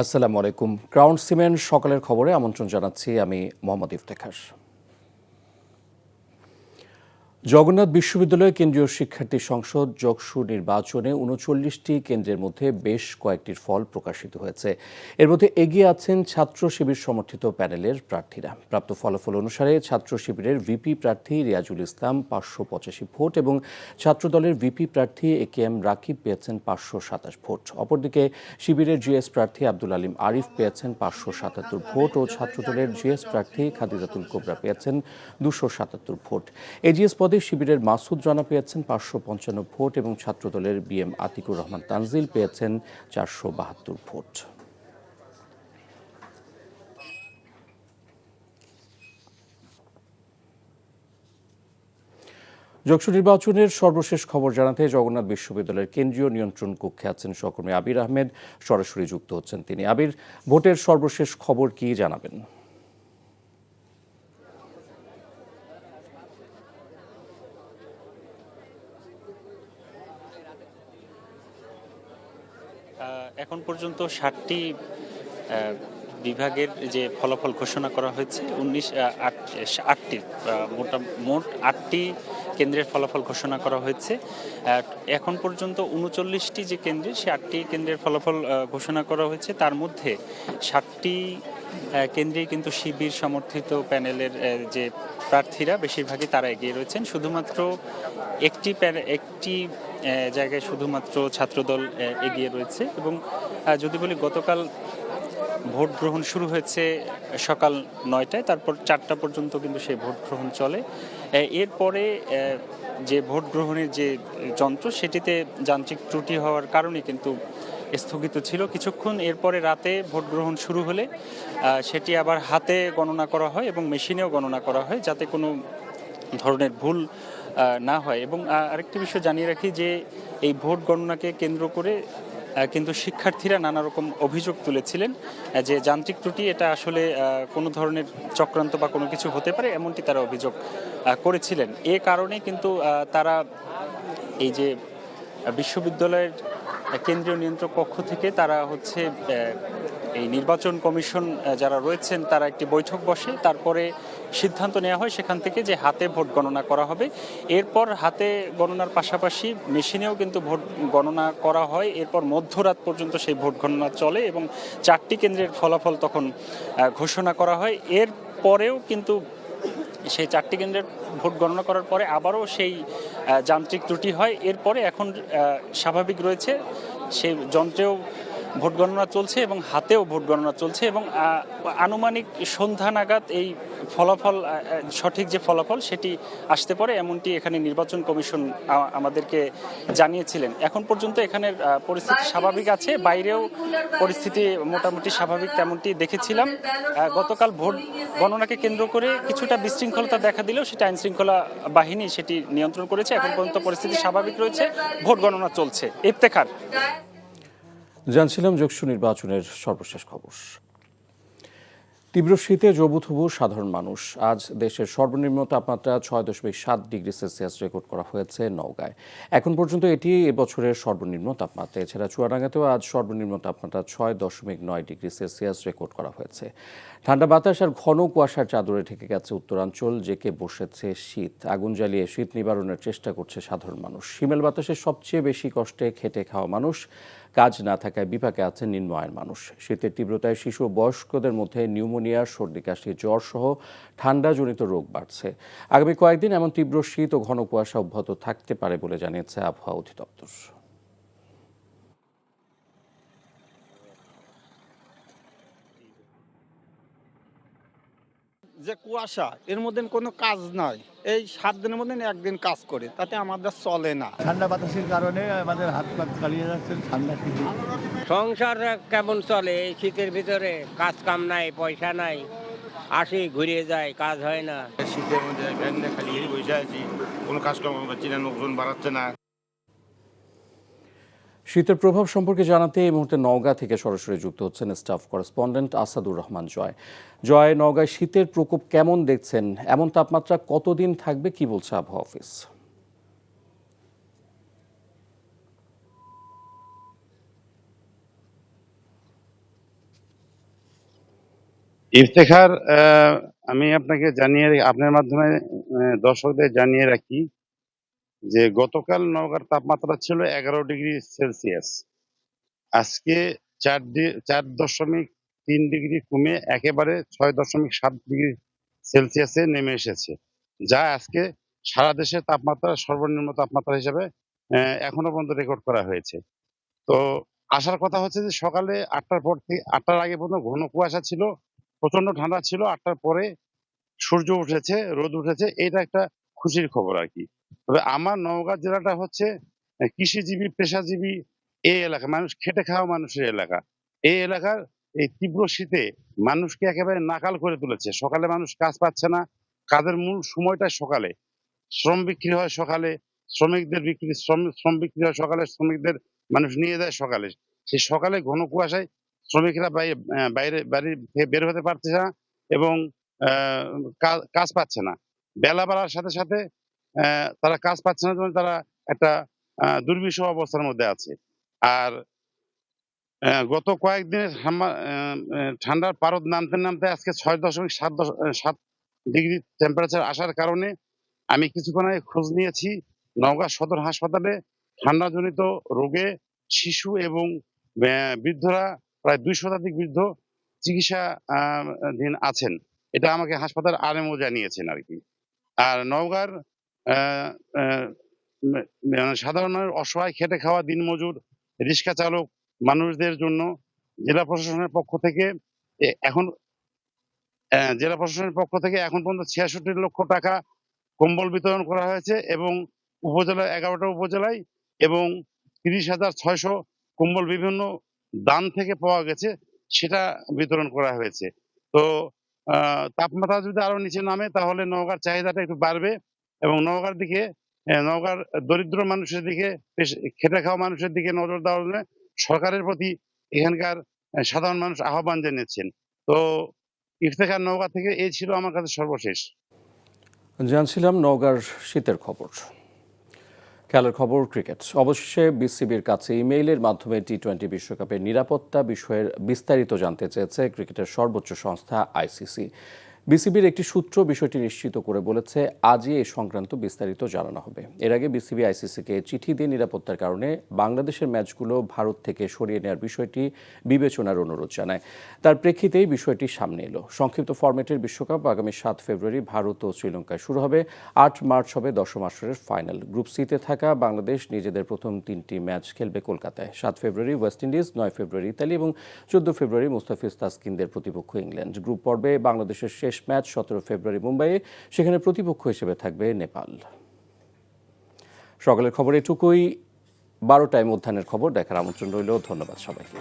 আসসালামু আলাইকুম। Crown cement সকালের খবরে আমন্ত্রণ জানাচ্ছি আমি মোহাম্মদ ইফতেখার। জগন্নাথ বিশ্ববিদ্যালয় কেন্দ্রীয় শিক্ষার্থী সংসদ জকসু নির্বাচনে ৩৯টি কেন্দ্রের মধ্যে বেশ কয়েকটির ফল প্রকাশিত হয়েছে। এর মধ্যে এগিয়ে আছেন ছাত্র শিবির সমর্থিত প্যানেলের প্রার্থীরা। প্রাপ্ত ফলাফল অনুসারে ছাত্র শিবিরের ভিপি প্রার্থী রিয়াজুল ইসলাম ৫৮৫ ভোট এবং ছাত্রদলের ভিপি প্রার্থী একেএম রাকিব পেয়েছেন ৫২৭ ভোট। অপরদিকে শিবিরের জিএস প্রার্থী আব্দুল আলিম আরিফ পেয়েছেন ৫৭৭ ভোট ও ছাত্রদলের জিএস প্রার্থী খাদিজাতুল কোবরা পেয়েছেন ২৭৭ ভোট। এজিএস পদে শিবিরের মাসুদ রানা পেয়েছেন ৫৫৫ ভোট এবং ছাত্রদলের বিএম আতিকুর রহমান তানজিল পেয়েছেন ৪৭২ ভোট। জকসু নির্বাচনের সর্বশেষ খবর জানাতে জগন্নাথ বিশ্ববিদ্যালয়ের কেন্দ্রীয় নিয়ন্ত্রণ কক্ষে আছেন সহকর্মী আবির আহমেদ। সরাসরি যুক্ত হচ্ছেন তিনি। আবির, ভোটের সর্বশেষ খবর কি জানাবেন? এখন পর্যন্ত ৭টি বিভাগের যে ফলাফল ঘোষণা করা হয়েছে, মোট ৮টি কেন্দ্রের ফলাফল ঘোষণা করা হয়েছে। এখন পর্যন্ত ৩৯টি যে কেন্দ্রে, সে ৮টি কেন্দ্রের ফলাফল ঘোষণা করা হয়েছে। তার মধ্যে ৭টি কেন্দ্রেই কিন্তু শিবির সমর্থিত প্যানেলের যে প্রার্থীরা বেশিরভাগই তারা এগিয়ে রয়েছেন। শুধুমাত্র একটি জায়গায় শুধুমাত্র ছাত্রদল এগিয়ে রয়েছে। এবং যদি বলি, গতকাল ভোট গ্রহণ শুরু হয়েছে সকাল ৯টায়, তারপর ৪টা পর্যন্ত কিন্তু সেই ভোট গ্রহণ চলে। এরপরে যে ভোট গ্রহণের যে যন্ত্র, সেটিতে যান্ত্রিক ত্রুটি হওয়ার কারণে কিন্তু স্থগিত ছিল কিছুক্ষণ। এরপরে রাতে ভোট গ্রহণ শুরু হলে সেটি আবার হাতে গণনা করা হয় এবং মেশিনেও গণনা করা হয়, যাতে কোনো ধরনের ভুল না হয়। এবং আরেকটি বিষয় জানিয়ে রাখি যে এই ভোট গণনাকে কেন্দ্র করে কিন্তু শিক্ষার্থীরা নানা রকম অভিযোগ তুলেছিলেন যে যান্ত্রিক ত্রুটি, এটা আসলে কোনো ধরনের চক্রান্ত বা কোনো কিছু হতে পারে, এমনটি তারা অভিযোগ করেছিলেন। এ কারণে কিন্তু তারা এই যে বিশ্ববিদ্যালয়ের কেন্দ্রীয় নিয়ন্ত্রক কক্ষ থেকে তারা এই নির্বাচন কমিশন যারা রয়েছেন, তারা একটি বৈঠক বসে। তারপরে সিদ্ধান্ত নেওয়া হয় সেখান থেকে যে হাতে ভোট গণনা করা হবে। এরপর হাতে গণনার পাশাপাশি মেশিনেও কিন্তু ভোট গণনা করা হয়। এরপর মধ্যরাত পর্যন্ত সেই ভোট গণনা চলে এবং 4টি কেন্দ্রের ফলাফল তখন ঘোষণা করা হয়। এর পরেও কিন্তু সেই 4টি কেন্দ্রের ভোট গণনা করার পরে আবারও সেই যান্ত্রিক ত্রুটি হয়। এরপরে এখন স্বাভাবিক রয়েছে, সেই যন্ত্রেও ভোট গণনা চলছে এবং হাতেও ভোট গণনা চলছে। এবং আনুমানিক সন্ধ্যা নাগাদ এই ফলাফল, সঠিক যে ফলাফল, সেটি আসতে পারে, এমনটি এখানে নির্বাচন কমিশন আমাদেরকে জানিয়েছিলেন। এখন পর্যন্ত এখানের পরিস্থিতি স্বাভাবিক আছে, বাইরেও পরিস্থিতি মোটামুটি স্বাভাবিক, তেমনটি দেখেছিলাম। গতকাল ভোট গণনাকে কেন্দ্র করে কিছুটা বিশৃঙ্খলতা দেখা দিলেও সেটা আইনশৃঙ্খলা বাহিনী সেটি নিয়ন্ত্রণ করেছে। এখন পর্যন্ত পরিস্থিতি স্বাভাবিক রয়েছে, ভোট গণনা চলছে। ইফতেখার। জানছিলাম জকসু নির্বাচনের সর্বশেষ খবর। তীব্র শীতে জবুথবু সাধারণ মানুষ। আজ দেশের সর্বনিম্ন তাপমাত্রা ৬.৭ ডিগ্রি সেলসিয়াস রেকর্ড করা হয়েছে নওগাঁয়। এখন পর্যন্ত এটি এবছরের সর্বনিম্ন তাপমাত্রা। এছাড়া চুয়াডাঙ্গাতেও আজ সর্বনিম্ন তাপমাত্রা ৬.৯ ডিগ্রি সেলসিয়াস রেকর্ড করা হয়েছে। ঠান্ডা বাতাস আর ঘন কুয়াশার চাদরে ঢেকে গেছে উত্তরাঞ্চল, জেঁকে বসেছে শীত। আগুন জ্বালিয়ে শীত নিবারণের চেষ্টা করছে সাধারণ মানুষ। হিমেল বাতাসে সবচেয়ে বেশি কষ্টে খেটে খাওয়া মানুষ, কাজ না থাকায় বিপাকে আছেন নিম্ন আয়ের মানুষ। শীতের তীব্রতায় শিশু ও বয়স্কদের মধ্যে নিউমোনিয়া, সর্দি কাশি, জ্বর সহ ঠান্ডাজনিত রোগ বাড়ছে। আগামী কয়েকদিন এমন তীব্র শীত ও ঘন কুয়াশা অব্যাহত থাকতে পারে বলে জানিয়েছে আবহাওয়া অধিদপ্তর। যে কুয়াশা, এর মধ্যে কোনো কাজ নাই। এই 7 দিনের মধ্যে একদিন কাজ করে, তাতে আমাদের চলে না। ঠান্ডা বাতাসের কারণে আমাদের হাত পা চালিয়ে যাচ্ছে ঠান্ডা থেকে। সংসার কেমন চলে এই শীতের ভিতরে? কাজ কাম নাই, পয়সা নাই, আসি ঘুরিয়ে যায়, কাজ হয় না। শীতের মধ্যে খালি বসে আছি, কোনো কাজকর্ম পাচ্ছি না, লোকজন বাড়াচ্ছে না। শীতের প্রভাব সম্পর্কে জানাতে এই মুহূর্তে নওগাঁ থেকে সরাসরি যুক্ত হচ্ছেন স্টাফ করেসপন্ডেন্ট আসাদুর রহমান জয়। জয়, নওগাঁয় শীতের প্রকোপ কেমন দেখছেন? এমন তাপমাত্রা কতদিন থাকবে, কি বলছে আবহাওয়া অফিস? ইফতেখার, আমি আপনাকে আপনার মাধ্যমে দর্শকদের জানিয়ে রাখি যে গতকাল নওগাঁর তাপমাত্রা ছিল 11 ডিগ্রি সেলসিয়াস। আজকে 4.3 ডিগ্রি কমে একেবারে 6.7 ডিগ্রি সেলসিয়াসে নেমে এসেছে, যা আজকে সারা দেশের সর্বনিম্ন তাপমাত্রা হিসেবে এখনো পর্যন্ত রেকর্ড করা হয়েছে। তো আসার কথা হচ্ছে যে সকালে 8টার পর থেকে 8টার আগে পর্যন্ত ঘন কুয়াশা ছিল, প্রচন্ড ঠান্ডা ছিল। 8টার পরে সূর্য উঠেছে, রোদ উঠেছে, এটা একটা খুশির খবর আর কি। তবে আমার নওগাঁ জেলাটা হচ্ছে কৃষিজীবী, পেশাজীবী এই এলাকা, মানুষ খেটে খাওয়া মানুষের এলাকা। এই এলাকার এই তীব্র শীতে মানুষকে একেবারে নাকাল করে তুলেছে। সকালে মানুষ কাজ পাচ্ছে না, কাজের মূল সময়টা সকালে। শ্রম বিক্রি হয় সকালে, শ্রম বিক্রি হয় সকালে, শ্রমিকদের মানুষ নিয়ে যায় সকালে। সেই সকালে ঘন কুয়াশায় শ্রমিকরা বাইরে বাড়ি থেকে বের হতে পারছে না এবং আহ, কাজ পাচ্ছে না। বেলা বাড়ার সাথে সাথে তারা কাজ পাচ্ছে না, জন্য তারা একটা দুর্বিষহ অবস্থার মধ্যে আছে। আর গত কয়েকদিনের ঠান্ডার পারদ নামতে নামতে আজকে 6.7 ডিগ্রি টেম্পারেচার আসার কারণে আমি কিছুক্ষণ আগে খোঁজ নিয়েছি, নওগাঁ সদর হাসপাতালে ঠান্ডাজনিত রোগে শিশু এবং বৃদ্ধরা প্রায় 200 শতাধিক বৃদ্ধ চিকিৎসাধীন আছেন। এটা আমাকে হাসপাতাল আরএমও জানিয়েছেন আর কি। আর নওগাঁর আহ, আহ, সাধারণ মানুষ, অসহায় খেটে খাওয়া দিনমজুর, রিক্সা চালক মানুষদের জন্য জেলা প্রশাসনের পক্ষ থেকে এখন এখন পর্যন্ত 66 লক্ষ টাকা কম্বল বিতরণ করা হয়েছে এবং 11টা উপজেলায় এবং 30,600 কম্বল বিভিন্ন দান থেকে পাওয়া গেছে, সেটা বিতরণ করা হয়েছে। তো তাপমাত্রা যদি আরো নিচে নামে তাহলে নওগাঁর চাহিদাটা একটু বাড়বে এবং নওগাঁর দরিদ্র মানুষের দিকে, খেটে খাওয়া মানুষের দিকে নজর দেওয়ার জন্য সরকারের প্রতি এখানকার সাধারণ মানুষ আহ্বান জানিয়েছেন। তো ইফতেখার, নওগাঁ থেকে এই ছিল আমার কাছে সর্বশেষ। জানছিলাম নওগাঁর শীতের খবর। খেলার খবর, ক্রিকেট। অবশেষে বিসিবির কাছে ইমেইলের মাধ্যমে টি-20 বিশ্বকাপের নিরাপত্তা বিষয়ের বিস্তারিত জানতে চেয়েছে ক্রিকেটের সর্বোচ্চ সংস্থা আইসিসি। বিসিবির একটি সূত্র বিষয়টি নিশ্চিত করে বলেছে আজই এই সংক্রান্ত বিস্তারিত জানানো হবে। এর আগে বিসিবি আইসিসিকে চিঠি দিয়ে নিরাপত্তার কারণে বাংলাদেশের ম্যাচগুলো ভারত থেকে সরিয়ে নেওয়ার বিষয়টি বিবেচনার অনুরোধ জানায়। তার প্রেক্ষিতেই বিষয়টি সামনে এলো। সংক্ষিপ্ত ফরম্যাটের বিশ্বকাপ আগামী 7 ফেব্রুয়ারি ভারত ও শ্রীলঙ্কায় শুরু হবে। 8 মার্চ হবে দশম আসরের ফাইনাল। গ্রুপ সিতে থাকা বাংলাদেশ নিজেদের প্রথম 3টি ম্যাচ খেলবে কলকাতায়। 7 ফেব্রুয়ারি ওয়েস্ট ইন্ডিজ, 9 ফেব্রুয়ারি ইতালি এবং 14 ফেব্রুয়ারি মুস্তাফিজ তাসকিনদের প্রতিপক্ষ ইংল্যান্ড। গ্রুপ পর্বে বাংলাদেশের শেষ ম্যাচ 17 ফেব্রুয়ারি মুম্বাইয়ে, সেখানে প্রতিপক্ষ হিসেবে থাকবে নেপাল। সকালের খবর এটুকুই। 12টায় মধ্যাহ্নের খবর দেখার আমন্ত্রণ রইল। ধন্যবাদ সবাইকে।